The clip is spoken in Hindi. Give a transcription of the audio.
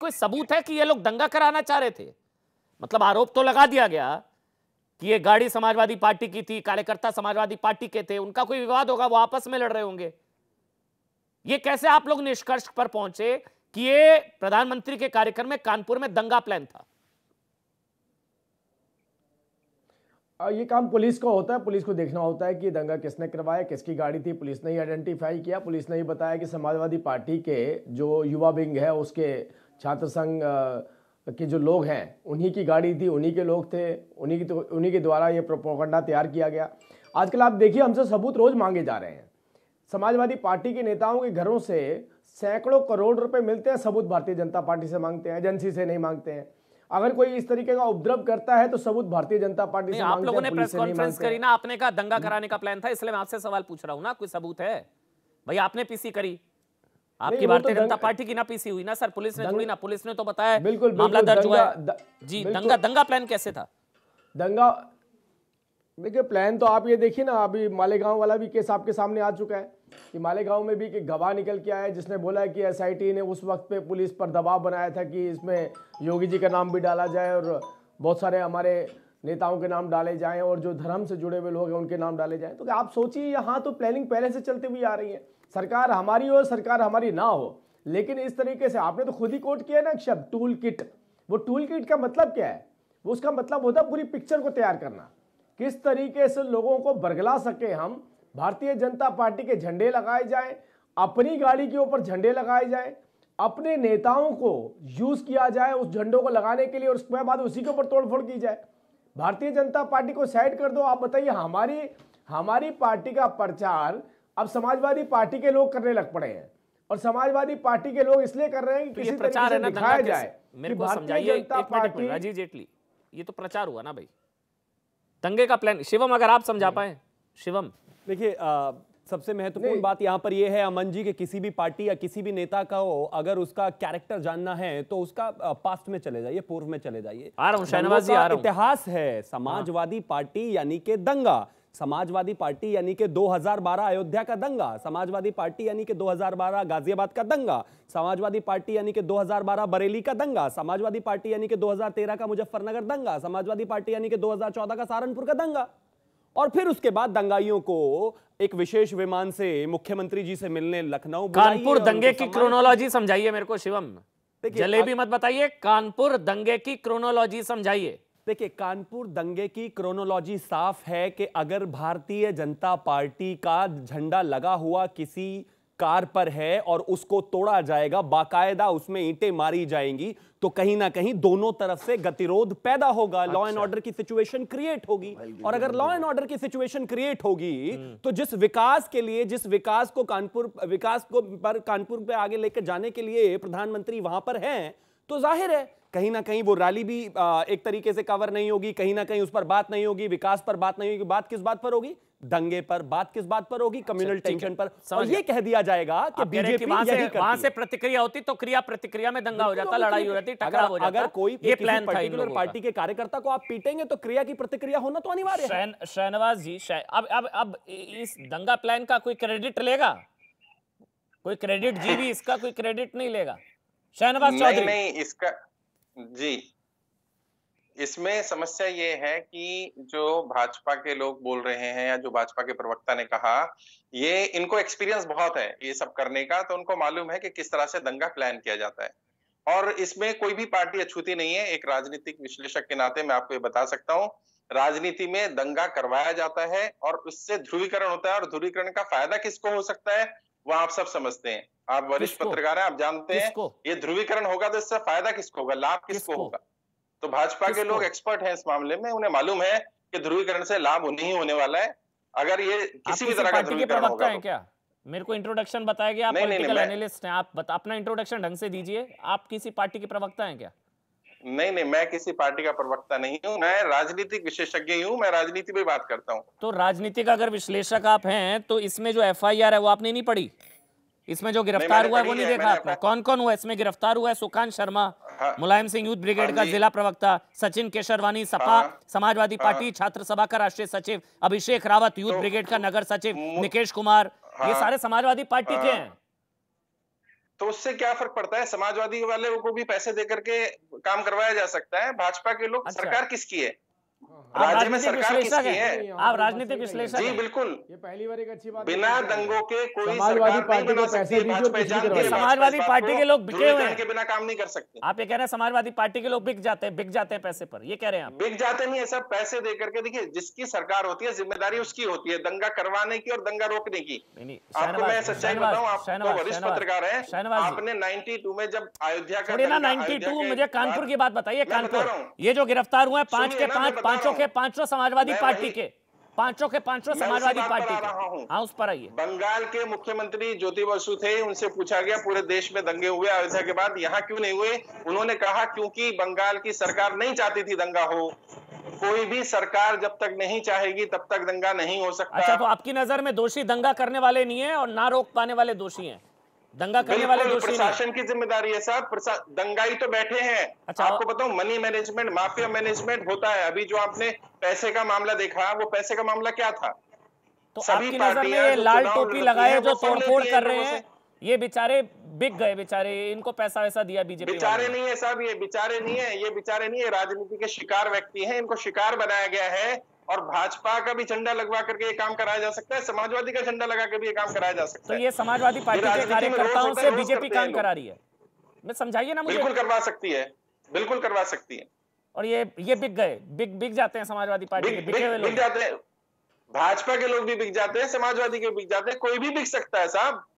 कोई सबूत है कि ये लोग दंगा कराना चाह रहे थे? मतलब आरोप तो लगा दिया गया कि ये गाड़ी समाजवादी पार्टी की थी, कार्यकर्ता समाजवादी पार्टी के थे, उनका कोई विवाद होगा, वो आपस में लड़ रहे होंगे। ये कैसे आप लोग निष्कर्ष पर पहुंचे कि ये प्रधानमंत्री के कार्यक्रम में कानपुर में दंगा प्लान था? ये काम पुलिस का होता है। पुलिस को देखना होता है कि दंगा किसने करवाया, किसकी गाड़ी थी। पुलिस ने ही आइडेंटिफाई किया। पुलिस ने ही बताया कि समाजवादी पार्टी के जो युवा विंग है, उसके छात्र संघ के जो लोग हैं, उन्हीं की गाड़ी थी, उन्हीं के लोग थे, उन्हीं के द्वारा ये प्रोपेगेंडा तैयार किया गया। आजकल आप देखिए, हमसे सबूत रोज मांगे जा रहे हैं। समाजवादी पार्टी के नेताओं के घरों से सैकड़ों करोड़ रुपए मिलते हैं, सबूत भारतीय जनता पार्टी से मांगते हैं, एजेंसी से नहीं मांगते हैं। अगर कोई इस तरीके का उपद्रव करता है तो सबूत भारतीय जनता पार्टी से मांगते हैं। आप लोगों ने प्रेस कॉन्फ्रेंस करी ना, आपने कहा दंगा कराने का प्लान था, इसलिए मैं आपसे सवाल पूछ रहा हूं ना, कोई सबूत है? भाई आपने पीसी करी, आपकी भारतीय जनता पार्टी की ना पीसी हुई ना सर, पुलिस ने थोड़ी ना। पुलिस ने तो बताया मामला दर्ज हुआ है जी। दंगा प्लान कैसे था? दंगा देखिए, प्लान तो आप ये देखिए ना, अभी मालेगांव वाला भी केस आपके सामने आ चुका है कि मालेगांव में भी एक गवाह निकल के आया है जिसने बोला है कि एसआईटी ने उस वक्त पे पुलिस पर दबाव बनाया था कि इसमें योगी जी का नाम भी डाला जाए और बहुत सारे हमारे नेताओं के नाम डाले जाएं और जो धर्म से जुड़े हुए लोग हैं उनके नाम डाले जाएं। तो आप सोचिए, यहाँ तो प्लानिंग पहले से चलती हुई आ रही है। सरकार हमारी हो, सरकार हमारी ना हो, लेकिन इस तरीके से आपने तो खुद ही कोट किया ना एक शब्द, टूल किट। वो टूल किट का मतलब क्या है? वो उसका मतलब होता है पूरी पिक्चर को तैयार करना, किस तरीके से लोगों को बरगला सके हम। भारतीय जनता पार्टी के झंडे लगाए जाएं, अपनी गाड़ी के ऊपर झंडे लगाए जाएं, अपने नेताओं को यूज किया जाए उस झंडों को लगाने के लिए और उसके बाद उसी के ऊपर तोड़फोड़ की जाए। भारतीय जनता पार्टी को साइड कर दो। आप बताइए, हमारी पार्टी का प्रचार अब समाजवादी पार्टी के लोग करने लग पड़े हैं और समाजवादी पार्टी के लोग इसलिए कर रहे हैं कि किसी प्रचार है ना, दिखाया जाए। मेरे को समझाइए, राजीव जेटली, ये तो प्रचार हुआ ना भाई, दंगे का प्लान। शिवम, अगर आप समझा पाए। शिवम देखिए, सबसे महत्वपूर्ण बात यहाँ पर यह है अमन जी, कि किसी भी पार्टी या किसी भी नेता का हो, अगर उसका कैरेक्टर जानना है तो उसका पास्ट में चले जाइए, पूर्व में चले जाइए। आ रहा हूं शहनवाज जी, आ रहा हूं। इतिहास है समाजवादी पार्टी यानी के दंगा, समाजवादी पार्टी यानी कि 2012 अयोध्या का दंगा, समाजवादी पार्टी यानी कि 2012 गाजियाबाद का दंगा, समाजवादी पार्टी यानी कि 2012 बरेली का दंगा, समाजवादी पार्टी यानी कि 2013 का मुजफ्फरनगर दंगा, समाजवादी पार्टी यानी कि 2014 का सहारनपुर का दंगा। और फिर उसके बाद दंगाइयों को एक विशेष विमान से मुख्यमंत्री जी से मिलने लखनऊ। कानपुर दंगे की क्रोनोलॉजी समझाइए मेरे को शिवम, जलेबी मत बताइए, कानपुर दंगे की क्रोनोलॉजी समझाइए। देखिए, कानपुर दंगे की क्रोनोलॉजी साफ है कि अगर भारतीय जनता पार्टी का झंडा लगा हुआ किसी कार पर है और उसको तोड़ा जाएगा, बाकायदा उसमें ईंटें मारी जाएंगी, तो कहीं ना कहीं दोनों तरफ से गतिरोध पैदा होगा, लॉ एंड ऑर्डर की सिचुएशन क्रिएट होगी। और अगर लॉ एंड ऑर्डर की सिचुएशन क्रिएट होगी तो जिस विकास के लिए, जिस विकास को कानपुर पे आगे लेकर जाने के लिए प्रधानमंत्री वहां पर हैं, तो जाहिर है कहीं ना कहीं वो रैली भी एक तरीके से कवर नहीं होगी, कहीं ना कहीं उस पर बात नहीं होगी, विकास पर बात नहीं होगी। बात किस बात पर होगी? दंगे पर। बात किस बात पर होगी? कम्युनल टेंशन पर। और ये कह दिया जाएगा कि बीजेपी वहां से प्रतिक्रिया होती तो क्रिया प्रतिक्रिया में दंगा हो जाता, लड़ाई हो जाती, टकराव हो जाता। अगर कोई ये प्लान था पर्टिकुलर पार्टी के कार्यकर्ता को आप पीटेंगे तो क्रिया की प्रतिक्रिया होना तो अनिवार्य है। शहनवाज जी, अब इस दंगा प्लान का कोई क्रेडिट लेगा? कोई क्रेडिट जी भी इसका कोई क्रेडिट नहीं लेगा? शहनवाज चौधरी। नहीं, इसका जी, इसमें समस्या ये है कि जो भाजपा के लोग बोल रहे हैं या जो भाजपा के प्रवक्ता ने कहा, ये इनको एक्सपीरियंस बहुत है ये सब करने का, तो उनको मालूम है कि किस तरह से दंगा प्लान किया जाता है। और इसमें कोई भी पार्टी अछूती नहीं है। एक राजनीतिक विश्लेषक के नाते मैं आपको ये बता सकता हूँ, राजनीति में दंगा करवाया जाता है और उससे ध्रुवीकरण होता है, और ध्रुवीकरण का फायदा किसको हो सकता है वो आप सब समझते हैं। आप वरिष्ठ पत्रकार हैं, आप जानते हैं ये ध्रुवीकरण होगा तो इससे फायदा किसको होगा, लाभ किसको होगा। तो भाजपा के लोग एक्सपर्ट हैं इस मामले में, उन्हें मालूम है कि ध्रुवीकरण से लाभ उन्हें ही होने वाला है अगर ये किसी भी तरह का ध्रुवीकरण होगा। क्या मेरे को इंट्रोडक्शन बताया गया, आप पॉलिटिकल एनालिस्ट हैं, आप अपना इंट्रोडक्शन ढंग से दीजिए। आप किसी पार्टी के प्रवक्ता हैं क्या? नहीं, मैं किसी पार्टी का प्रवक्ता नहीं हूं, मैं राजनीतिक विशेषज्ञ ही हूं, मैं राजनीति पे बात करता हूं। तो राजनीतिक अगर विश्लेषक आप हैं तो इसमें जो एफआईआर है वो आपने नहीं पढ़ी? इसमें जो गिरफ्तार हुआ है वो नहीं देखा आपने? कौन कौन हुआ इसमें गिरफ्तार हुआ है? सुकांत शर्मा, मुलायम सिंह यूथ ब्रिगेड का जिला प्रवक्ता, सचिन केशरवानी सपा समाजवादी पार्टी छात्र सभा का राष्ट्रीय सचिव, अभिषेक रावत यूथ ब्रिगेड का नगर सचिव, निकेश कुमार, ये सारे समाजवादी पार्टी के हैं। तो उससे क्या फर्क पड़ता है? समाजवादी वाले को भी पैसे दे करके काम करवाया जा सकता है। भाजपा के लोग, अच्छा। सरकार किसकी है? आप राज्य में राजनीतिक सरकार विश्लेषक किसकी है? हैं, आप राजनीतिक विश्लेषक जी हैं। बिल्कुल। ये पहली बार एक अच्छी बात बिना दंगों के कोई समाजवादी सरकार नहीं पार्टी बना को सकती पैसे है। दीजिए और भाजपा कुछ भी जानती है, करवाइए। भाजपा समाजवादी इस बात पार्टी को के लोग बिके हुए ध्रुवीकरण हैं। के बिना काम नहीं कर सकती। आप ये कह रहे हैं समाजवादी पार्टी के लोग बिक जाते हैं पैसे पर, ये कह रहे हैं आप? बिक जाते नहीं है सब, पैसे दे करके। देखिए, जिसकी सरकार होती है जिम्मेदारी उसकी होती है दंगा करवाने की और दंगा रोकने की। नहीं, आपको मैं सच्चाई बताऊं, आप तो वरिष्ठ पत्रकार हैं, शहनवाज जी, आपने 92 में जब अयोध्या का छोड़िए ना दंगा, 92, मुझे कानपुर की बात बताइए। मैं बता रहा कानपुर, हूं। ये जो गिरफ्तार हुए हैं पांच सुनिए के ना, मैं पांच, बता पांचों रहा के हूं। पांचों समाजवादी मैं पार्टी वही- के, पांचों के पांचों मैं उसी समाजवादी बात पर पार्टी आ रहा के। हूं। हाँ, उस पर आइए। बंगाल के मुख्यमंत्री ज्योति बसु थे, उनसे पूछा गया पूरे देश में दंगे हुए अयोध्या के बाद, यहाँ क्यों नहीं हुए? उन्होंने कहा क्योंकि बंगाल की सरकार नहीं चाहती थी दंगा हो। कोई भी सरकार जब तक नहीं चाहेगी तब तक दंगा नहीं हो सकता। अच्छा, तो आपकी नजर में दोषी दंगा करने वाले नहीं है और ना रोक पाने वाले दोषी हैं? दंगा करने वाले बिल्कुल दोषी नहीं। प्रशासन की जिम्मेदारी है साहब। दंगाई तो बैठे हैं। अच्छा, आपको बताऊं, मनी मैनेजमेंट, माफिया मैनेजमेंट होता है। अभी जो आपने पैसे का मामला देखा, वो पैसे का मामला क्या था? तो सभी आपकी नजर में पार्टियां ये जो लाल चुनाव टोपी लड़ती लगाए हैं, जो वो सब तोड़फोड़ लेती कर हैं रहे लोगों हैं, से। ये बेचारे बिक गए बेचारे, इनको पैसा वैसा दिया बीजेपी बेचारे वालों ने। नहीं है साहब, ये बेचारे नहीं है, ये बेचारे नहीं है, राजनीति के शिकार व्यक्ति हैं। इनको शिकार बनाया गया है। और भाजपा का भी झंडा लगवा करके ये काम कराया जा सकता है, समाजवादी का झंडा लगा के भी ये काम कराया जा सकता तो है। ये समाजवादी पार्टी के राजनीति में रोज कार्यकर्ताओं होता से है, रोज बीजेपी करते हैं काम करा रही है। मैं समझाइए ना मुझे। बिल्कुल करवा सकती है, बिल्कुल करवा सकती है। और ये बिक गए, बिक जाते हैं समाजवादी पार्टी के बिके हुए बिक लोग। जाते हैं। भाजपा के लोग भी बिक जाते हैं, समाजवादी के बिक जाते हैं, कोई भी बिक सकता है साहब।